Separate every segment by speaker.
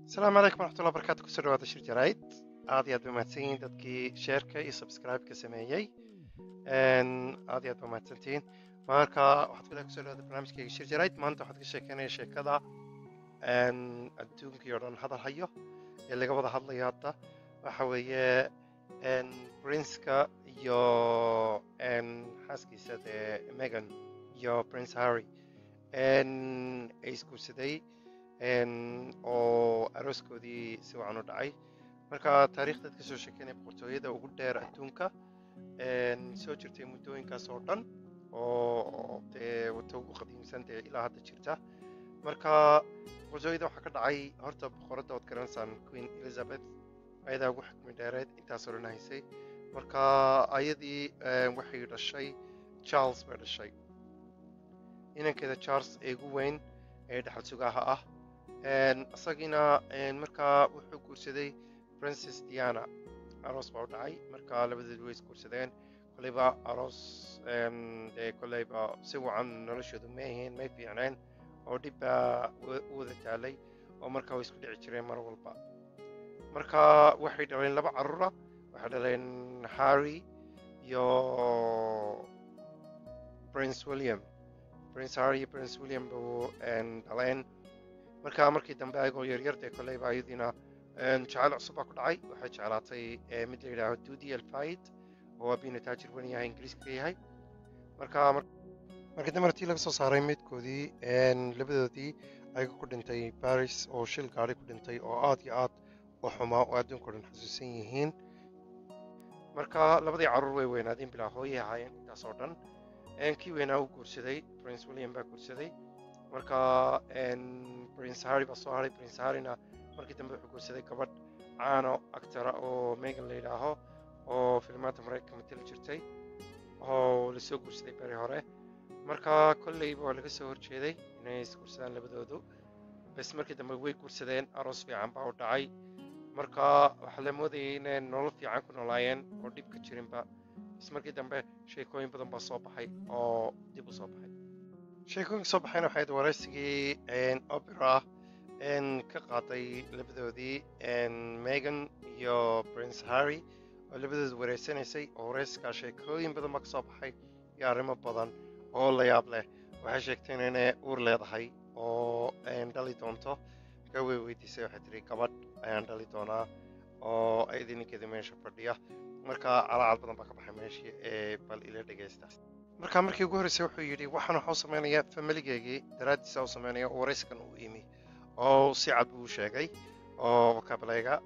Speaker 1: السلام عليكم ورحمة الله وبركاته. كسر هذا شير جرايد عادي بماتين دتكي شيركة iyo subscribe ka sameeyay عادي بماتين marka waxaad kula kusoo dhawaada barnaamijkayga shir jaraid maanta waxaad ka sheekeynaya sheekada adduunkii oo dhan hadal hayo ee laga wada hadlayo hadda waxa weeye prince-ka iyo xaaskiisa Meghan iyo Prince Harry ay isguursaday oo arooskoodii si wacan u dhacay marka taariikhda ka soo sheekeynaya boqortooyada ugu dheer adduunka soo jirtay muddooyinkaas oo dhan oo wata ugu qadiimsan ilaa hadda jirta marka boqortooyada waxaa ka dhacay horta boqoradda ood garanaysaan Queen Elizabeth ayadaa ugu xukmi dheereed intaasoo dhan haysay marka ayadii waxay dhashay Charles bay dhashay inankeeda Charles ee ugu weyn ee dhaxal sugaha ah asagina markaa wuxuu guursaday Princess Diana aroos baa u dhacay marka labadood way isguursadeen koleyba aroos koleyba si wacan noloshoodu ma ahayn may fiicneen oo dhib baa u wada taalay oo markaa way isku dhici jireen mar walba marka waxay dhaleen laba carruura waxay dhaleen Harry iyo Prince Harry iyo Prince William buu dhaleen marka markii dambe ayagoo yaryar koleyba ayadiina jacayl cusub baa ku dhacay waxay jeclaatay mid la yidhaaho Dudi Al-Fayed oo abiina taajir weyn yahay ingiriiska yahay markii dambe tii laga soo saaray meydkoodii labadoodii ayaga ku dhintay Paris oo shil gaari ku dhintay oo aad iyo aad u xumaa oo adduunka dhan xasuusan yihiin marka labadii carruur way weynaadeen bilaa hooyay ahaayeen intaas oo dhan kii weynaa u guursaday Prince William baa guursaday marka Prince Harry baa soo haray Prince Harryna markii dambe wuxuu guursaday gabadh caano actora oo Meghan la yidhaaho oo filmaanta Mareykanka matali jirtay oo la soo guursaday beri hore marka kolleyba waa laga soo horjeeday inay isguursadaan labadoodu bas markii dambe way guursadeen aroos fiican baa u dhacay marka waxaa la moodayay inay nolol fiican ku noolaayeen oo dhib ka jirinba bas markii dambe sheekooyin badan baa soo baxay oo dib u soo baxay sheekooyinka soo baxayna waxay ahayd waraysigii opera ka qaaday labadoodii Meghan iyo Prince Harry oo labadooda wareysanaysay oo wareysigaa sheekooyin badan baa ka soo baxay iyo arrimo badan oo la yaab leh waxay sheegteen inay uur leedahay oo dhali doonto markaa way weydiisay waxay tiri gabadh ayaan dhali doonaa oo ayadii ninkeeda meesha fadhiya marka calaacad badan baa ka baxay meeshii bal ila dhegaysta marka markii ugu horreysay wuxuu yidhi waxaan waxu samaynayaa familigeygii daraaddiisa u samaynaya oo warayskan uu imi oo si cad buu sheegay oo vocabulary-ga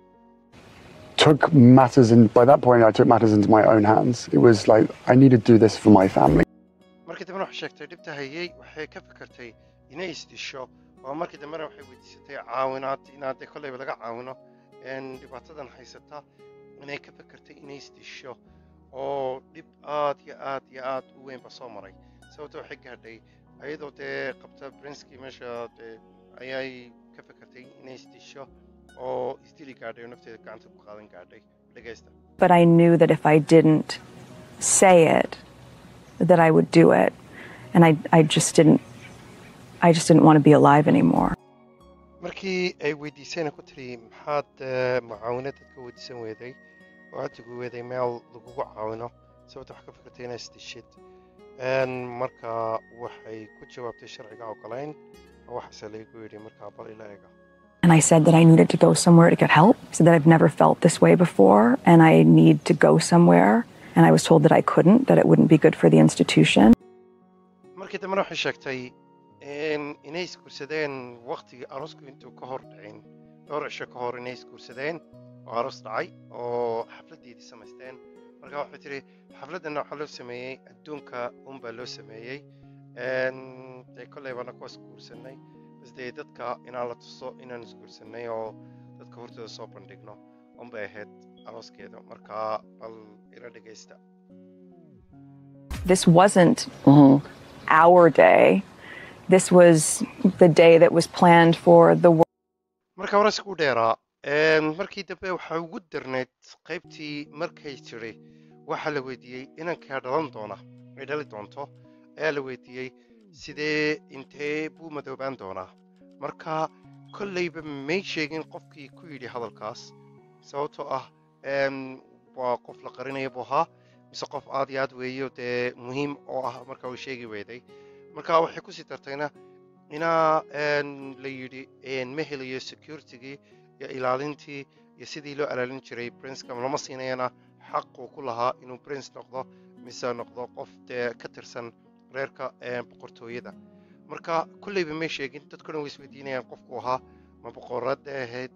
Speaker 2: took matters in by that point I took matters into my own hands. It was like I need to do this for my family.
Speaker 1: markii dambe waxay sheegtay dhibta hayay waxay ka fikirtay inay isdisho oo markii dambe waxay weydiisatay caawinaad inaad kolleyba laga caawino dhibaatadan haysata inay ka fikirtay inay isdisho oo dhib aad iyo aad u weyn ba soo maray sababtoo waxay gaadhay ayadoo qabta prince-kii meesha ayay ka fikirtay inay isdisho oo isdili gaadhay oo nafteeda gacanta ku qaadan gaadhay dhegaysta
Speaker 3: but I knew that if I didn't say it that I would do it and I just didn't want to be alive anymore
Speaker 1: markii ay weydiisayna ku tiri maxaad mucaawinad dadka weydiisan weeday oo aad ugu weeday meel lagugu caawino sababta wax ka fikirtay inay isdishid marka waxay ku jawaabtay sharciga ogolayn oo waxaase laygu yidhi markaa bal ila eega
Speaker 3: and I said that I needed to go somewhere to get help so that I've never felt this way before and I need to go somewhere and I was told that I couldn't that it wouldn't be good for the institution
Speaker 1: markii dambe waxay sheegtay inay isguursadeen waqtigii aroosku intuu ka hor dhicin dhowr cisho ka hor inay isguursadeen oo aroos dhacay oo xafladeedii samaysteen marka waxay tiri xafladana waxaa loo sameeyey adduunka unbaa loo sameeyey kolleybana kuwa isguursanay bas dadka inaan la tuso inaan isguursanay oo dadka hortooda soo bandhigno unbay ahayd arooskeeda marka bal ila dhegaysta
Speaker 3: This wasn't our day. This was the day that was planned for the world.
Speaker 1: marka waraysigu dheeraa markii dambe waxaa ugu darneyd qaybtii markay tiri waxaa la weydiiyey inankaa dhalan doona ay dhali doonto ayaa la weydiiyey sidee intee buu madoobaan doonaa marka kollayba may sheegin qofkii ku yidhi hadalkaas sababtoo ah waa qof la qarinaya buu ahaa mise qof aad iyo aad weeyo dee muhiim oo ah marka uu sheegi weyday marka waxay kusii dartayna inaa la yidhi ma helayo securitygii iyo ilaalintii iyo sidii loo ilaalin jiray princeka lama siinayana xaquu ku lahaa inuu prince noqdo mise noqdo qof dee ka tirsan reerka boqortooyada marka kollayba may sheegin dadkuna way isweydiinayaan qofku ahaa ma boqorada ahayd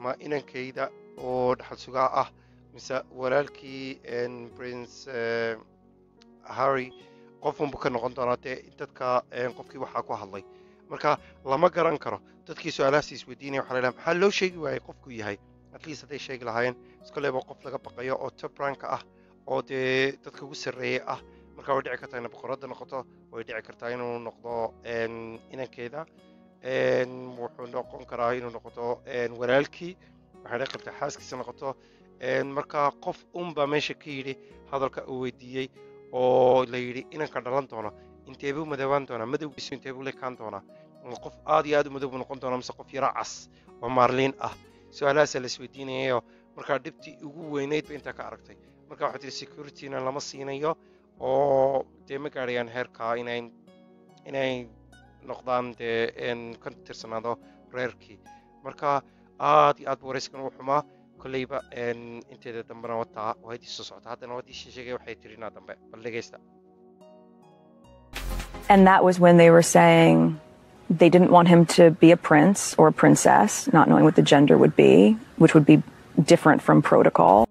Speaker 1: ma inankayda oo dhaxal sugaa ah mise walaalkii prince harry qofunbu ka noqon doonaa dee dadka qofkii waxaa ku hadlay marka lama garan karo dadkii su-aalahaas isweydiinaya waxaa la yidhaha maxaa loo sheegi waayey qofku yahay at least hadday sheegi lahaayeen iskoleyba qof laga baqayo oo top ranka ah oo dee dadka ugu sarreeyay ah marka way dhici kartaa inay boqoradda noqoto way dhici kartaa inuu noqdo inankeeda wuxuu noqon karaa inuu noqdo walaalkii waxay dhici kartaa xaaskiisa noqoto marka qof unbaa meesha ka yidhi hadalka uu weydiiyey oo la yidhi inanka dhalan doono inteebuu madoobaan doonaa madowgiisu inteebuu lekaan doonaa qof aad iyo aad u madow buu noqon doonaa mise qof yaro cas oo maarliin ah su-aalahaasaa la isweydiinayayo markaa dhibtii ugu weynayd ba intaa ka aragtay marka waxaa tiri securityna lama siinayo oo dee ma gaadhayaan heerkaa inay noqdaan dee ka tirsanaado reerkii marka aad iyo aad buu warayskan u xumaa kollayba inteeda dambena wataa waadii soo socota haddana waadii sheegay waxay tiri inaa dambe bal dhegaysta.
Speaker 3: And that was when they were saying they didn't want him to be a prince or a princess, not knowing what the gender would be, which would be different from protocol.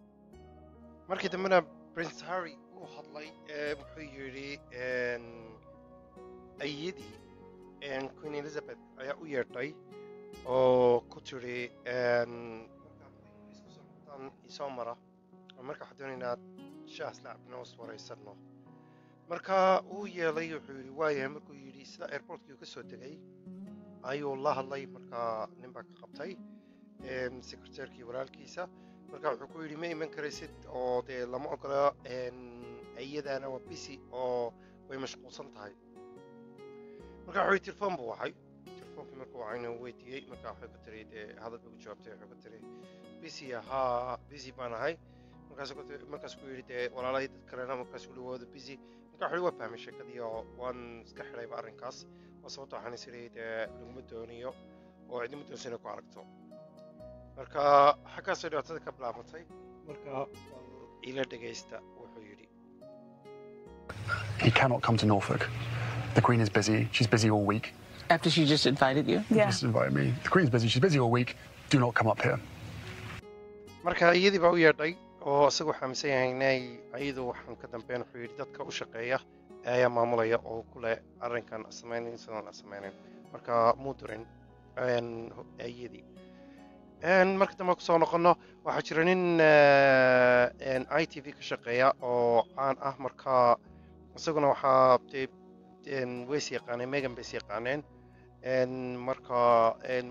Speaker 1: markii dambena prince harry uu hadlay wuxuu yidhi ayadii queen elizabeth ayaa u yeedhay oo ku tiri isoo mara marka waxaa doonay inaad shaas lacabna is waraysano marka uu yeelay wuxuu yidhi waayahay markuu yidhi sida airportkii uu ka soo tegay ayuu la hadlay markaa nin baa ka qabtay secretairkii walaalkiisa marka wuxuu ku yidhi ma iman karaysid oo dee lama ogola iyadaana waa busy oo way mashquulsan tahay marka wuxuu yidhi telefoon buu wacay telefonkii markuu wacayna uu weydiiyey marka waxay ku tiri dee hadal bay u jawaabtay waxay ku tiri busy haa busy baan ahay markaas ku yidhi dee walaalay dad kalena markaas u dhawooda busy marka wuxuu waa fahmay sheekadii oo waan iska xidhayba arrinkaas oo sababta waxaan is idhi dee laguma doonayo oo cidima doonsan inay ku aragto marka xaggaasay dhibaatada ka bilaabatay marka ila dhegaysta wuxuu yidhi
Speaker 2: He cannot come to Norfolk. The Queen is busy. She's busy all week.
Speaker 4: After she just invited you?
Speaker 2: She just invited me. The Queen's busy. She's busy all week. Do not come up here.
Speaker 1: marka iyadii baa u yeedhay oo isagu xaamisan yahay inay ayadu waxaan ka dambeyn wuxuu yidhi dadka u shaqeeya ayaa maamulaya oo kule arrinkan samaynayn sidaan samaynayn marka muu dirin iyadii marka dambe kusoo noqono waxaa jira nin ITV ka shaqeeya oo caan ah marka isaguna waxaa ways yaqaaneen megan bays yaqaaneen marka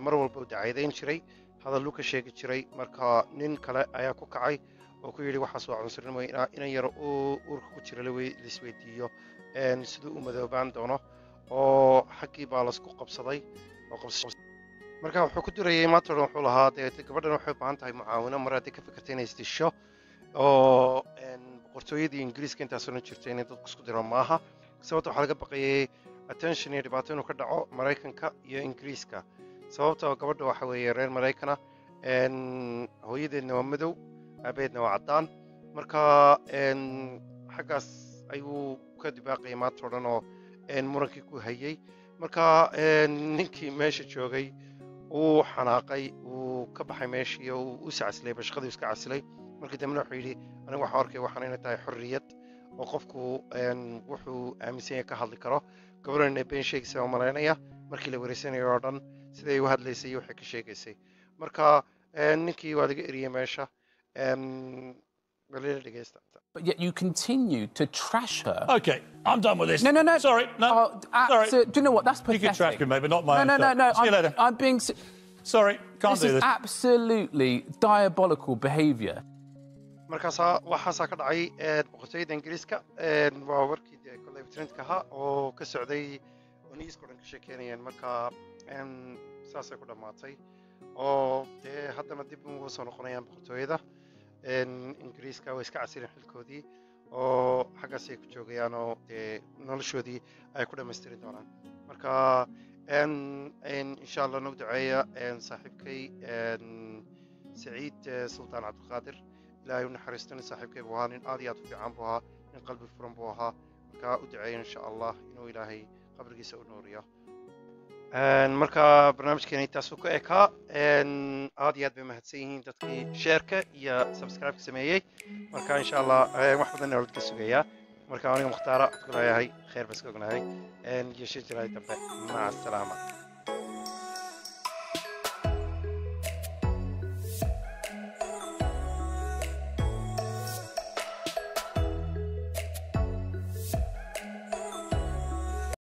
Speaker 1: mar walba u dacaydayn jiray hadalluu ka sheegi jiray marka nin kale ayaa ku kacay oo ku yidhi waxaas waa cunsurinimo inan yaro uurka ku jira laisweydiiyo siduu u madoobaan doono oo xaggii baa laisku qabsaday marka wuxuu ku dirayay maantoodan wuxuu lahaa dee gabadhan waxay u baahan tahay mucaawino mar hadday ka fikirtay inay isdisho oo boqortooyadii ingiriiska intaasoo dhan jirtay inay dadku isku diro maaha sababta waxaa laga baqayay attention iyo dhibaato inuu ka dhaco maraykanka iyo ingiriiska sababta gabadha waxa weeye reer maraykana hooyadeedna waa madow aabeedna waa caddaan marka xaggaas ayuu ka dibaaqayay maantoo dhan oo murankii ku hayay marka ninkii meesha joogay uu xanaaqay uu ka baxay meeshii oo uu casilay bashaqadii iska casilay markii dambena wuxuu yidhi anigu waxaan arkay waxaan inay tahay xorriyad oo qofku wuxuu aaminsan yahay ka hadli karo gabadhan inay been sheegaysa oo malaynaya markii la wareysanayo oo dhan siday u hadlaysay iyo waxay ka sheegaysay marka ninkii waa laga eriyey meesha balila dhegaysta
Speaker 5: But yet you continue to trash her.
Speaker 6: Okay, I'm done with this.
Speaker 5: No, no, no.
Speaker 6: Sorry, no. Sorry.
Speaker 5: Do you know what? That's pathetic.
Speaker 6: You can trash me, mate, but not my own
Speaker 5: No,
Speaker 6: stuff.
Speaker 5: no.
Speaker 6: See you later.
Speaker 5: I'm being...
Speaker 6: Sorry, can't do
Speaker 5: This is
Speaker 6: this.
Speaker 5: absolutely diabolical behaviour.
Speaker 1: markaasaa waxaasaa ka dhacay boqortooyada ingiriiska waa warkii dee kolley trendkaha oo ka socday oo niiska dhan ka sheekeynayeen marka saasay ku dhammaatay oo dee haddana dib ugu soo noqonayaan boqortooyada ingiriiska way iska casireen xilkoodii oo xaggaas ay ku joogayaan oo dee noloshoodii ay ku dhammaystirin doonaan marka insha allah nagu duceeya saaxiibkay سعيد سلطان عبد القادر لا ينحرستني صاحب كيف وهان آدي أطفي عن بوها من قلب فرم بوها مركا أدعي إن شاء الله إنه إلهي قبر جيسة ونوريا مركا برنامج كيني تاسوك إيكا آدي أد بمهتسيهين تدقي شاركة يا سبسكرايب كسميي مركا إن شاء الله محمد النورد كسوغيا مركا أنا مختارة تقول هاي خير بس قلنا هاي يشير جراي تبع مع السلامة